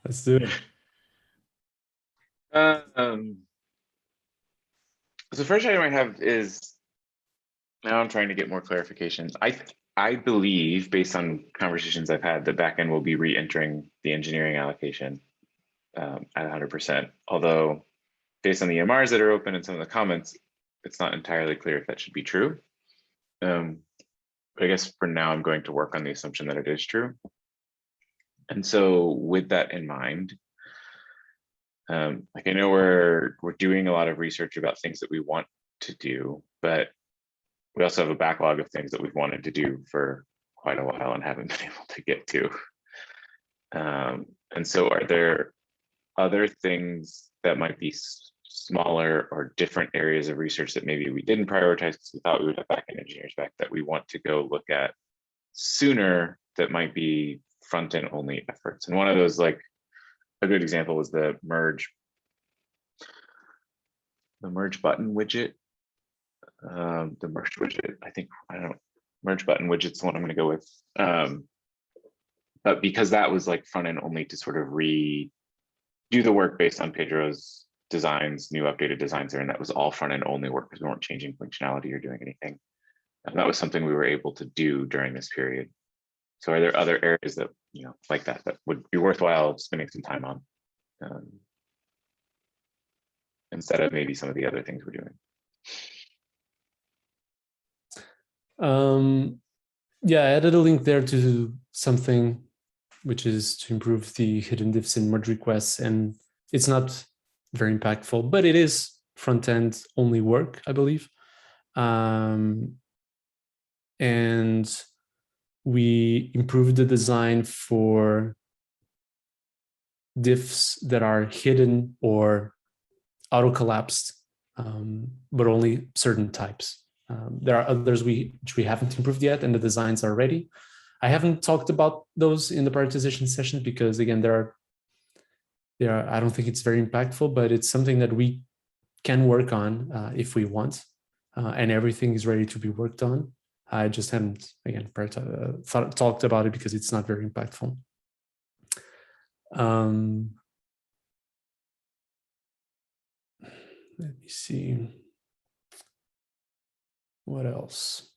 Let's do it. So the first item I have is, now I'm trying to get more clarification. I believe, based on conversations I've had, the backend will be re-entering the engineering allocation at 100%. Although, based on the EMRs that are open and some of the comments, it's not entirely clear if that should be true. But I guess for now, I'm going to work on the assumption that it is true. And so, with that in mind, like I know we're doing a lot of research about things that we want to do, but we also have a backlog of things that we've wanted to do for quite a while and haven't been able to get to. And so are there other things that might be smaller or different areas of research that maybe we didn't prioritize because we thought we would have backend engineers back that we want to go look at sooner that might be front-end only efforts? And one of those, like a good example was the merge button widget. The merge widget, I don't know, merge button widget's the one I'm going to go with. But because that was like front end only to sort of do the work based on Pedro's designs, new updated designs there, and that was all front end only work because we weren't changing functionality or doing anything. And that was something we were able to do during this period. So are there other areas that, like that would be worthwhile spending some time on instead of maybe some of the other things we're doing? Yeah, I added a link there to something which is to improve the hidden diffs in merge requests, and it's not very impactful, but it is front-end only work, I believe. And we improved the design for diffs that are hidden or auto-collapsed, but only certain types. There are others which we haven't improved yet, and the designs are ready. I haven't talked about those in the prioritization session because, again, I don't think it's very impactful, but it's something that we can work on if we want, and everything is ready to be worked on. I just haven't, again, talked about it because it's not very impactful. Let me see. What else?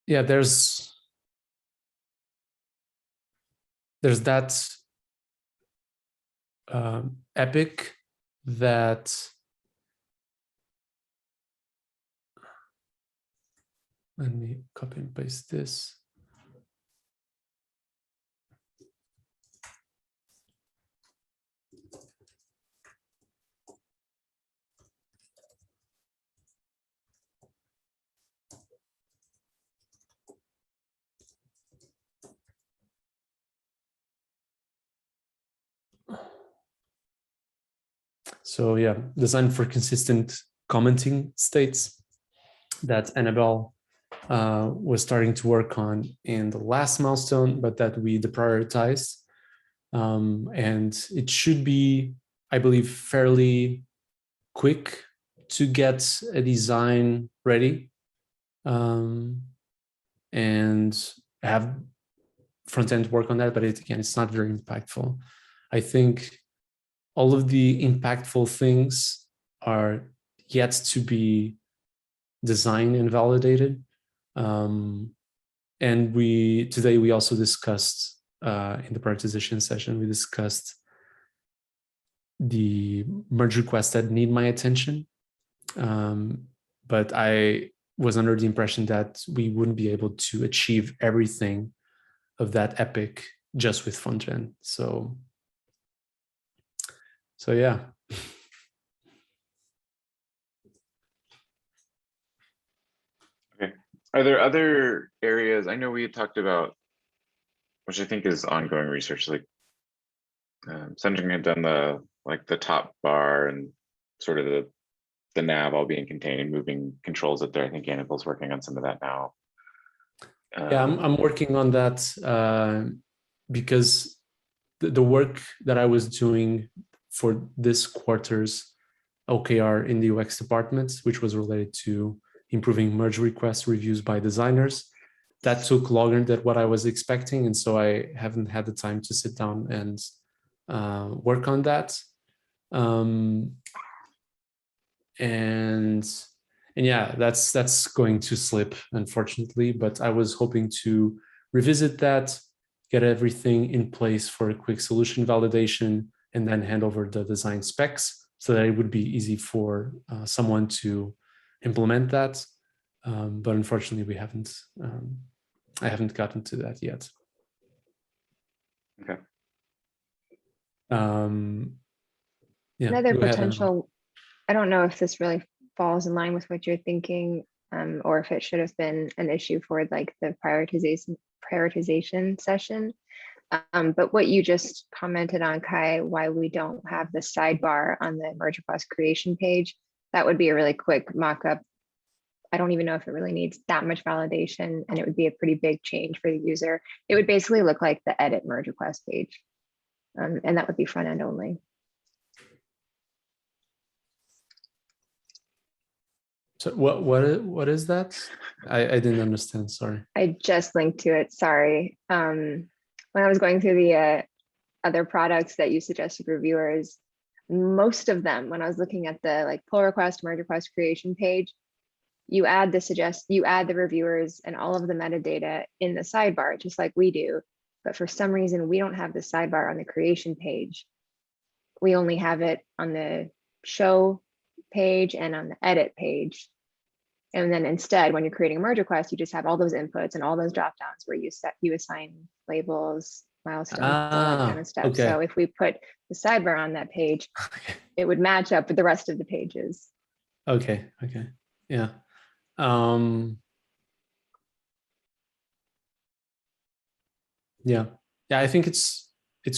Yeah, there's that epic that, let me copy and paste this. So yeah, design for consistent commenting states that Annabelle was starting to work on in the last milestone, but that we deprioritized. And it should be, I believe, fairly quick to get a design ready and have front-end work on that, but again, it's not very impactful. I think all of the impactful things are yet to be designed and validated. And today we also discussed in the prioritization session, we discussed the merge requests that need my attention. But I was under the impression that we wouldn't be able to achieve everything of that epic just with front end. So yeah. Okay. Are there other areas? I know we had talked about, which I think is ongoing research, like Sending had done the top bar and sort of the the nav all being contained and moving controls up there. I think Annibal's working on some of that now. Yeah, I'm working on that because the work that I was doing for this quarter's OKR in the UX department, which was related to improving merge request reviews by designers, that took longer than what I was expecting. And so I haven't had the time to sit down and work on that. And yeah, that's going to slip, unfortunately, but I was hoping to revisit that, get everything in place for a quick solution validation, and then hand over the design specs so that it would be easy for someone to implement that. But unfortunately, we haven't. I haven't gotten to that yet. Okay. Yeah. Another potential, I don't know if this really falls in line with what you're thinking, or if it should have been an issue for like the prioritization session. But what you just commented on, Kai, why we don't have the sidebar on the merge request creation page, that would be a really quick mock-up. I don't even know if it really needs that much validation, and it would be a pretty big change for the user. It would basically look like the edit merge request page, and that would be front end only. So what is that? I didn't understand, sorry. I just linked to it, sorry. When I was going through the other products that you suggested reviewers, most of them, when I was looking at the like pull request, merge request creation page, you add the reviewers and all of the metadata in the sidebar, just like we do. But for some reason, we don't have the sidebar on the creation page. We only have it on the show page and on the edit page. And then instead, when you're creating a merge request, you just have all those inputs and all those drop downs where you assign labels, milestones, all that kind of stuff. Okay. So if we put the sidebar on that page, it would match up with the rest of the pages. Okay. Yeah. Yeah, I think it's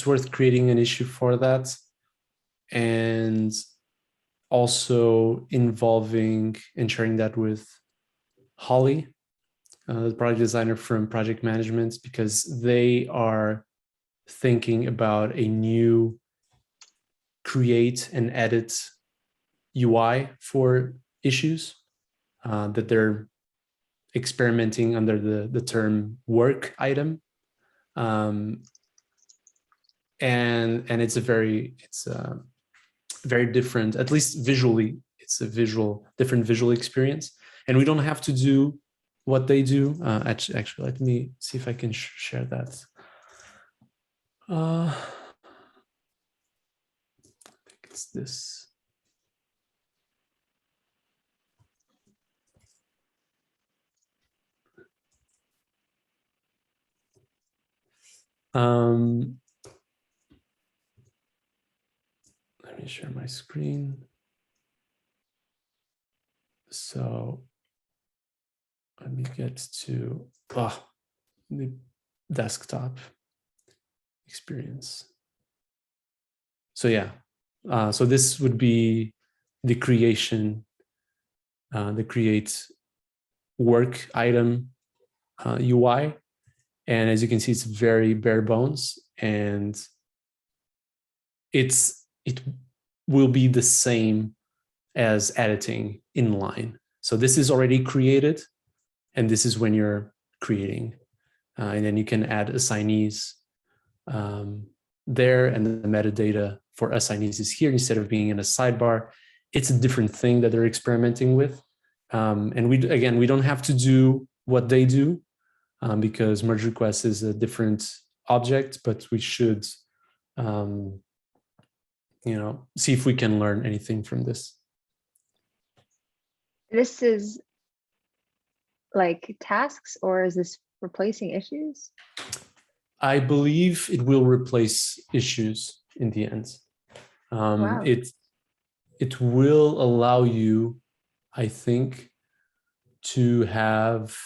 worth creating an issue for that, and also involving and sharing that with Holly, the product designer from project management, because they are thinking about a new create and edit UI for issues that they're experimenting under the term work item. And it's a very different, at least visually, it's a different visual experience. And we don't have to do what they do. Actually, let me see if I can share that. I think it's this. Let me share my screen. So let me get to the desktop experience. So yeah, so this would be the create work item UI. And as you can see, it's very bare bones, and it will be the same as editing inline. So this is already created, and this is when you're creating. And then you can add assignees there, and the metadata for assignees is here instead of being in a sidebar. It's a different thing that they're experimenting with. And we don't have to do what they do, because merge request is a different object, but we should see if we can learn anything from this. This is like tasks, or is this replacing issues? I believe it will replace issues in the end. Wow. It will allow you, I think, to have,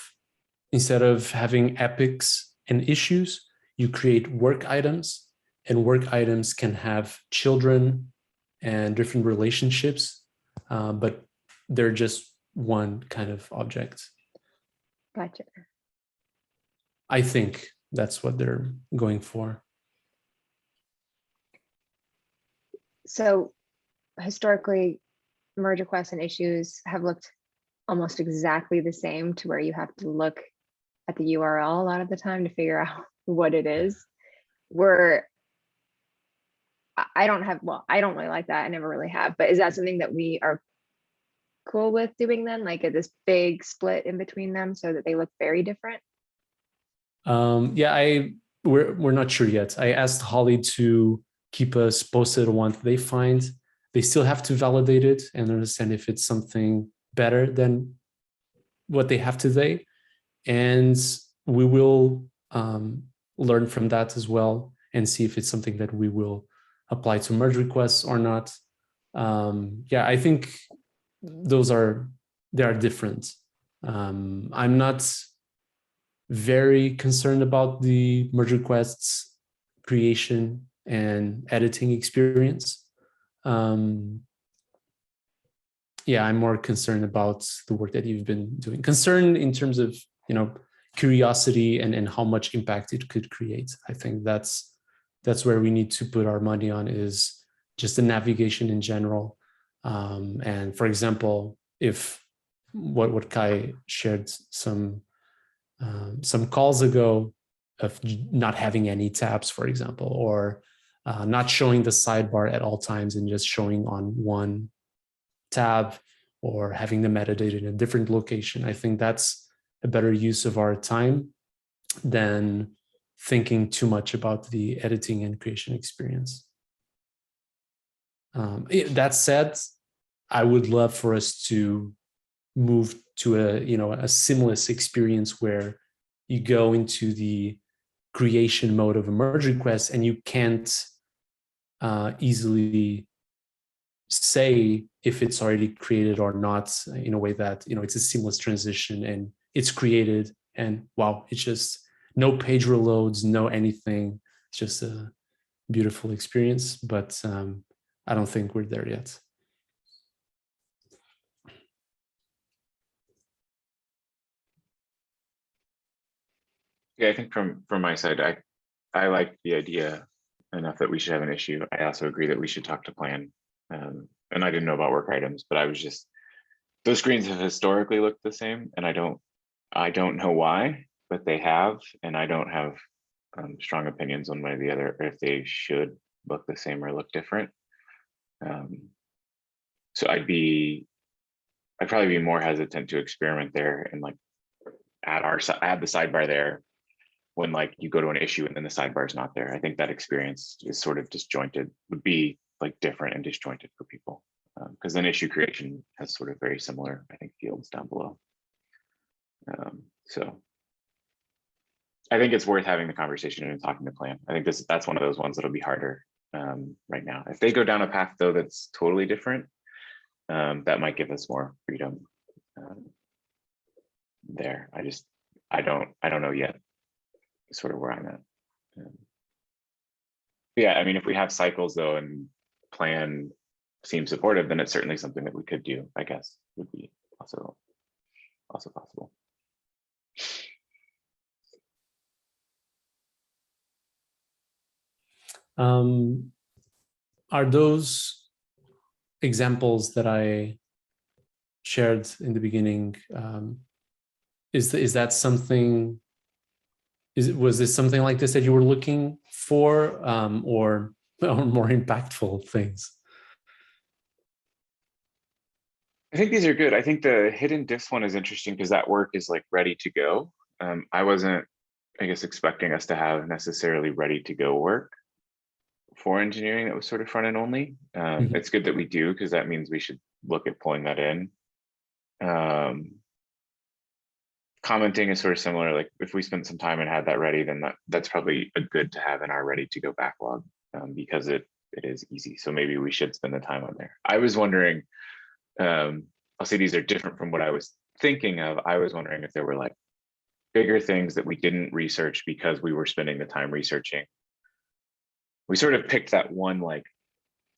instead of having epics and issues, you create work items, and work items can have children and different relationships. But they're just one kind of object. Gotcha. I think that's what they're going for. So historically, merge requests and issues have looked almost exactly the same, to where you have to look at the URL a lot of the time to figure out what it is. I don't really like that. I never really have, but is that something that we are cool with doing then? Like this big split in between them so that they look very different? Yeah, we're not sure yet. I asked Holly to keep us posted on what they find. They still have to validate it and understand if it's something better than what they have today. And we will learn from that as well and see if it's something that we will apply to merge requests or not. Yeah, I think they are different. I'm not very concerned about the merge requests creation and editing experience. Yeah, I'm more concerned about the work that you've been doing. Concerned in terms of, curiosity and how much impact it could create. I think that's where we need to put our money on, is just the navigation in general. And for example, if what Kai shared some calls ago of not having any tabs, for example, or not showing the sidebar at all times and just showing on one tab, or having the metadata in a different location. I think that's a better use of our time than thinking too much about the editing and creation experience. That said, I would love for us to move to a seamless experience where you go into the creation mode of a merge request and you can't easily say if it's already created or not, in a way that it's a seamless transition and it's created and wow, it's just no page reloads, no anything. It's just a beautiful experience, but I don't think we're there yet. Yeah, I think from my side, I like the idea enough that we should have an issue. I also agree that we should talk to plan. And I didn't know about work items, but I was just, those screens have historically looked the same, and I don't know why, but they have, and I don't have strong opinions one way or the other, or if they should look the same or look different. So I'd probably be more hesitant to experiment there and like add the sidebar there when like you go to an issue and then the sidebar is not there. I think that experience is sort of disjointed, would be like different and disjointed for people, because then issue creation has sort of very similar, I think, fields down below. So I think it's worth having the conversation and talking to plan. I think that's one of those ones that'll be harder right now. If they go down a path though that's totally different, that might give us more freedom there. I don't know yet, sort of where I'm at. Yeah, I mean, if we have cycles though and plan seems supportive, then it's certainly something that we could do, I guess, would be also possible. Are those examples that I shared in the beginning, is that something, was this something like this that you were looking for, or more impactful things? I think these are good. I think the hidden diffs one is interesting because that work is like ready to go. I wasn't, I guess, expecting us to have necessarily ready to go work for engineering that was sort of front end only. It's good that we do, because that means we should look at pulling that in. Commenting is sort of similar. Like if we spent some time and had that ready, then that's probably a good to have in our ready to go backlog, because it is easy. So maybe we should spend the time on there. I was wondering, I'll say these are different from what I was thinking of. I was wondering if there were like bigger things that we didn't research because we were spending the time researching. We sort of picked that one like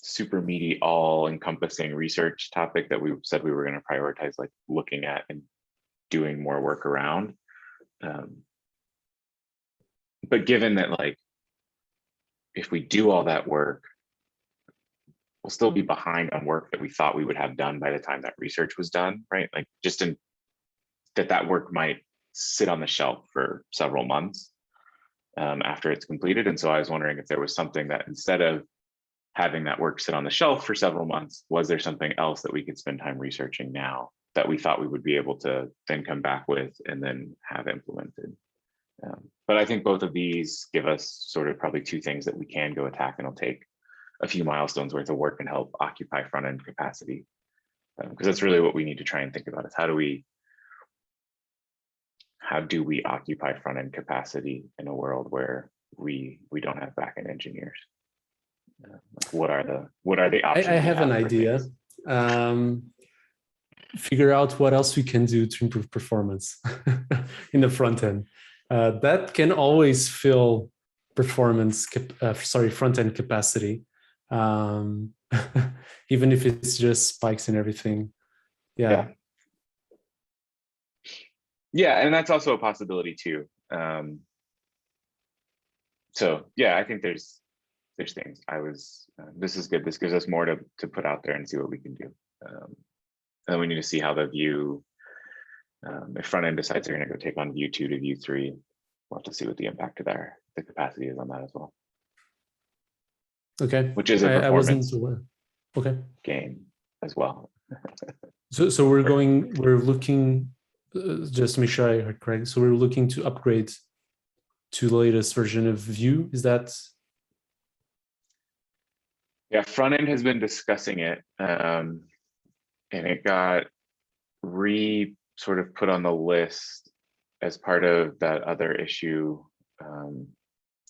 super meaty, all-encompassing research topic that we said we were going to prioritize, like looking at and doing more work around. But given that, like, if we do all that work, we'll still be behind on work that we thought we would have done by the time that research was done, right? Like, just in that work might sit on the shelf for several months after it's completed. And so I was wondering if there was something that, instead of having that work sit on the shelf for several months, was there something else that we could spend time researching now that we thought we would be able to then come back with and then have implemented? But I think both of these give us sort of probably two things that we can go attack, and it'll take a few milestones worth of work and help occupy front end capacity. Because that's really what we need to try and think about, is how do we occupy front end capacity in a world where we don't have back end engineers? Like, what are the options? I have an idea. Figure out what else we can do to improve performance in the front end. That can always fill front end capacity, even if it's just spikes and everything. Yeah, and that's also a possibility too. So yeah, I think there's things. This is good. This gives us more to put out there and see what we can do. And we need to see how the view, if front end decides they're going to go take on view 2 to view 3, we'll have to see what the impact of the capacity is on that as well. Okay. Which is a I wasn't performance aware. Okay. game as well. So we're looking, just to make sure I heard correct. So we're looking to upgrade to the latest version of Vue. Is that? Yeah, front end has been discussing it, and it got sort of put on the list as part of that other issue.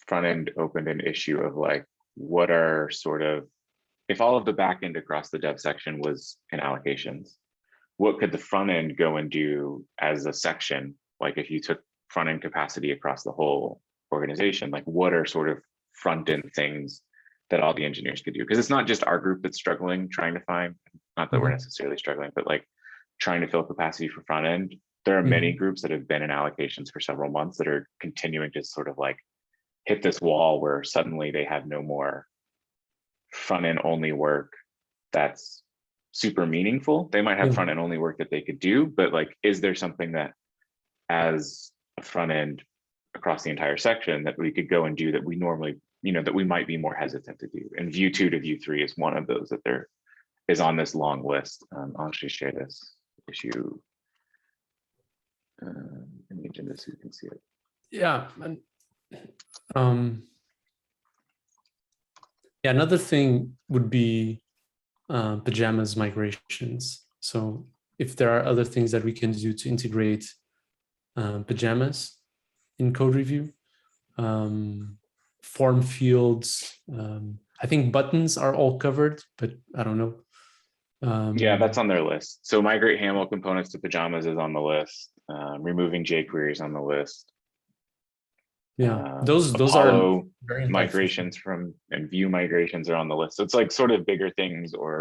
Front end opened an issue of like, what are sort of, if all of the back end across the dev section was in allocations, what could the front end go and do as a section? Like, if you took front end capacity across the whole organization, like, what are sort of front end things that all the engineers could do? Because it's not just our group that's struggling, trying to find, not that we're necessarily struggling, but like trying to fill capacity for front end. There are many groups that have been in allocations for several months that are continuing to sort of like hit this wall where suddenly they have no more front end only work that's super meaningful. They might have front end only work that they could do, but like, is there something that as a front end across the entire section that we could go and do that we normally, that we might be more hesitant to do? And view 2 to view 3 is one of those that there is on this long list. I'll actually share this issue in the agenda so you can see it. Yeah. Yeah, another thing would be pajamas migrations. So if there are other things that we can do to integrate pajamas in code review, form fields, I think buttons are all covered, but I don't know. Yeah, that's on their list. So migrate HAML components to pajamas is on the list. Removing jQuery is on the list. Yeah, those Apollo are very migrations and Vue migrations are on the list. So it's like sort of bigger things or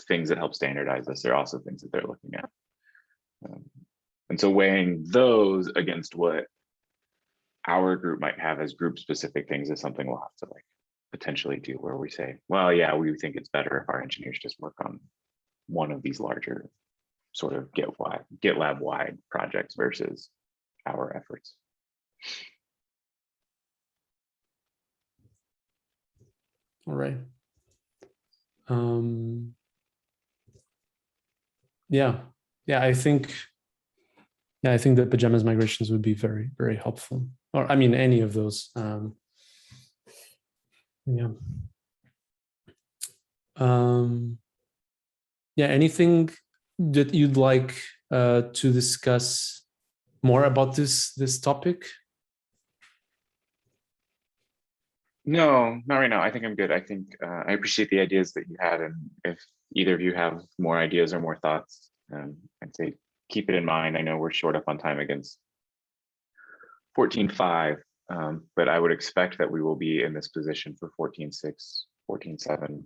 things that help standardize this. They're also things that they're looking at. And so weighing those against what our group might have as group specific things is something we'll have to like potentially do, where we say, well, yeah, we think it's better if our engineers just work on one of these larger sort of GitLab wide projects versus our efforts. All right. Yeah, I think the pajamas migrations would be very, very helpful. Or I mean, any of those. Yeah. Yeah. Anything that you'd like to discuss more about this topic? No, not right now. I think I'm good. I think I appreciate the ideas that you had, and if either of you have more ideas or more thoughts, I'd say keep it in mind. I know we're short up on time against 14.5, but I would expect that we will be in this position for 14.6, 14.7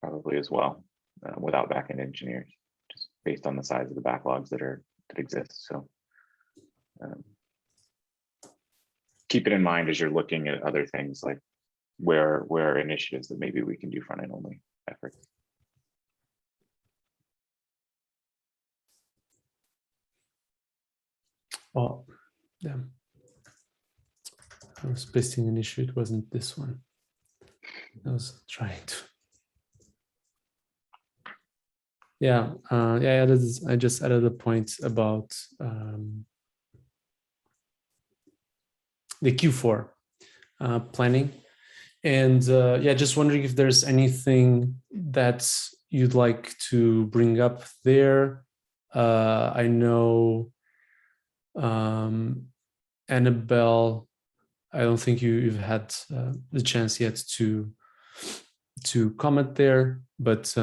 probably as well, without backend engineers, just based on the size of the backlogs that exist. So keep it in mind as you're looking at other things, like where are initiatives that maybe we can do front end only efforts. Oh, yeah. I was pasting an issue. It wasn't this one. I was trying to. Yeah, I just added a point about the Q4 planning. And yeah, just wondering if there's anything that you'd like to bring up there. I know Annabelle, I don't think you've had the chance yet to comment there, but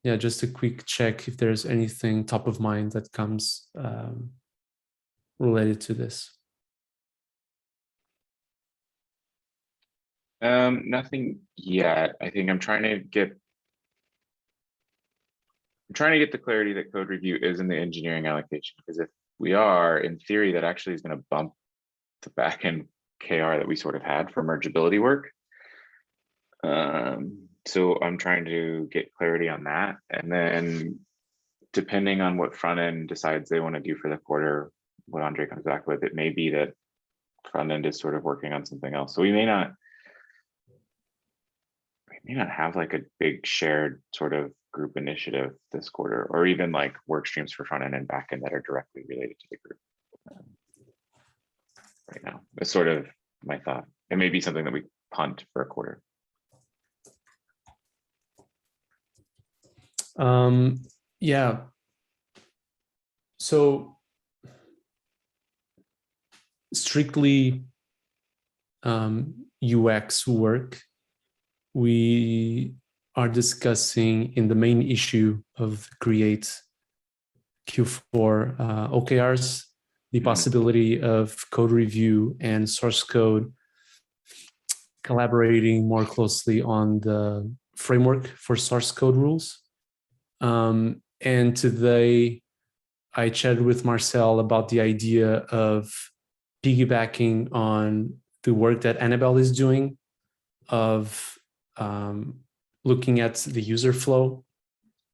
yeah, just a quick check if there's anything top of mind that comes related to this. Nothing yet. I think I'm trying to get the clarity that code review is in the engineering allocation, because if we are, in theory, that actually is going to bump the backend KR that we sort of had for mergeability work. So I'm trying to get clarity on that, and then depending on what front end decides they want to do for the quarter, what Andre comes back with, it may be that front end is sort of working on something else. So we may not have like a big shared sort of group initiative this quarter, or even like work streams for front end and back end that are directly related to the group. Right now, that's sort of my thought. It may be something that we punt for a quarter. Yeah. So strictly UX work, we are discussing in the main issue of Create Q4 OKRs, the possibility of code review and source code collaborating more closely on the framework for source code rules. And today I chatted with Marcel about the idea of piggybacking on the work that Annabelle is doing of looking at the user flow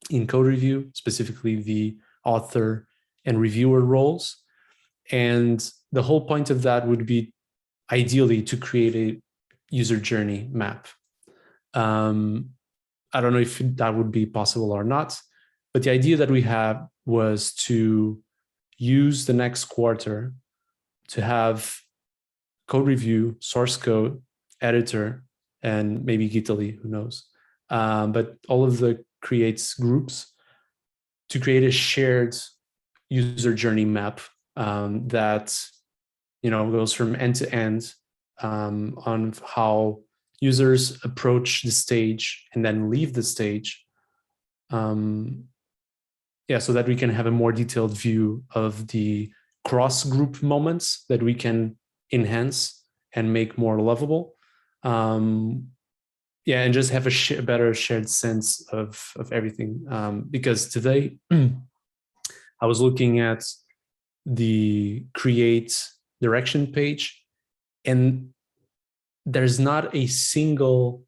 in code review, specifically the author and reviewer roles. And the whole point of that would be ideally to create a user journey map. I don't know if that would be possible or not, but the idea that we had was to use the next quarter to have code review, source code, editor, and maybe Gitly, who knows. But all of the creates groups to create a shared user journey map that goes from end to end on how users approach the stage and then leave the stage. So that we can have a more detailed view of the cross-group moments that we can enhance and make more lovable. And just have a better shared sense of everything. Because today I was looking at the create direction page, and there's not a single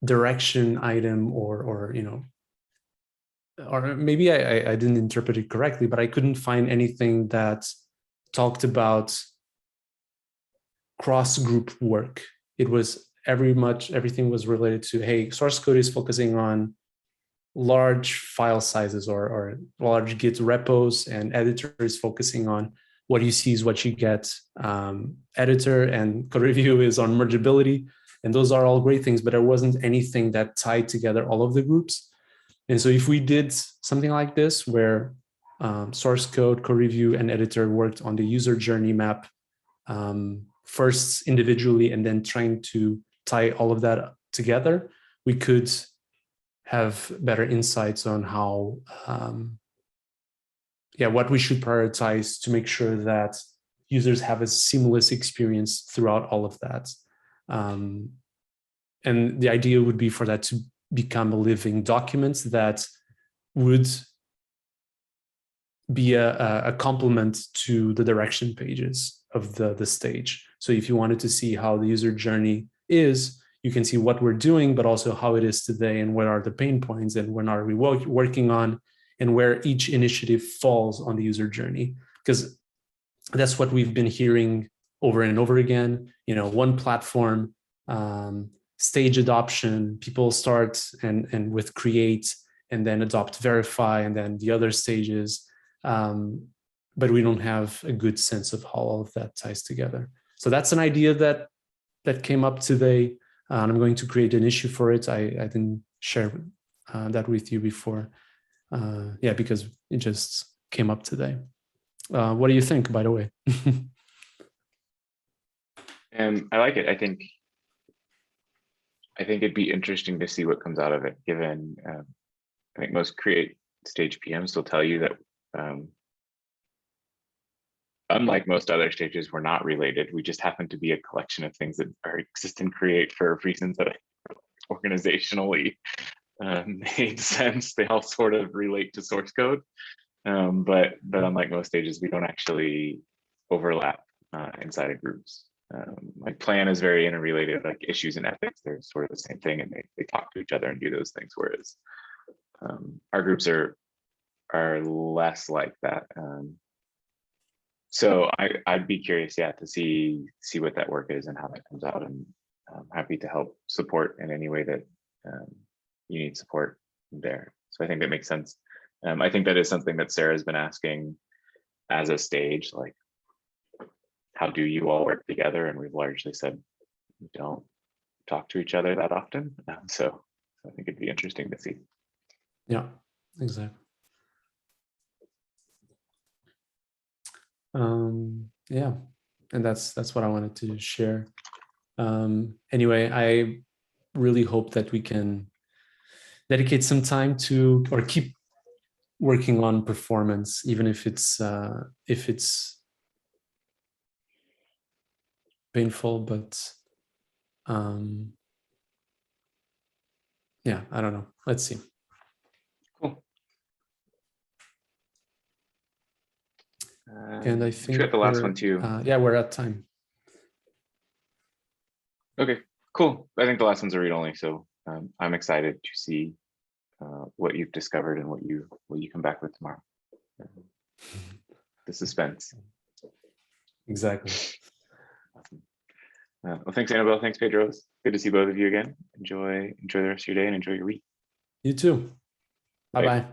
direction item or maybe I didn't interpret it correctly, but I couldn't find anything that talked about cross-group work. It was everything was related to, hey, source code is focusing on large file sizes or large Git repos, and editor is focusing on what you see is what you get. Editor and code review is on mergeability, and those are all great things, but there wasn't anything that tied together all of the groups. And so if we did something like this, where source code, code review, and editor worked on the user journey map first individually, and then trying to tie all of that together, we could have better insights on how, what we should prioritize to make sure that users have a seamless experience throughout all of that. And the idea would be for that to become a living document that would be a complement to the direction pages of the stage. So if you wanted to see how the user journey is, you can see what we're doing, but also how it is today and what are the pain points and when are we working on, and where each initiative falls on the user journey. Because that's what we've been hearing over and over again. You know, one platform, stage adoption, people start and with create and then adopt verify and then the other stages. But we don't have a good sense of how all of that ties together. So that's an idea that came up today. And I'm going to create an issue for it. I didn't share that with you before. Yeah, because it just came up today. What do you think, by the way? I like it. I think it'd be interesting to see what comes out of it, given I think most create stage PMs will tell you that unlike most other stages, we're not related. We just happen to be a collection of things that are exist and create for reasons that organizationally made sense. They all sort of relate to source code. But unlike most stages, we don't actually overlap inside of groups. Like plan is very interrelated, like issues and ethics, they're sort of the same thing, and they talk to each other and do those things, whereas our groups are less like that. So I'd be curious, yeah, to see what that work is and how that comes out, and I'm happy to help support in any way that you need support there. So I think that makes sense. I think that is something that Sarah's been asking as a stage, like, how do you all work together? And we've largely said we don't talk to each other that often. So I think it'd be interesting to see. Yeah, exactly. Yeah, and that's what I wanted to share. Anyway, I really hope that we can dedicate some time to, or keep working on performance, even if it's painful, but yeah, I don't know. Let's see. Cool. And I think we got the last one too. Yeah, we're at time. Okay, cool. I think the last one's a read only, so I'm excited to see what you've discovered and what you come back with tomorrow. The suspense. Exactly. Awesome. Well, thanks, Annabelle. Thanks, Pedro. Good to see both of you again. Enjoy the rest of your day and enjoy your week. You too. Bye-bye.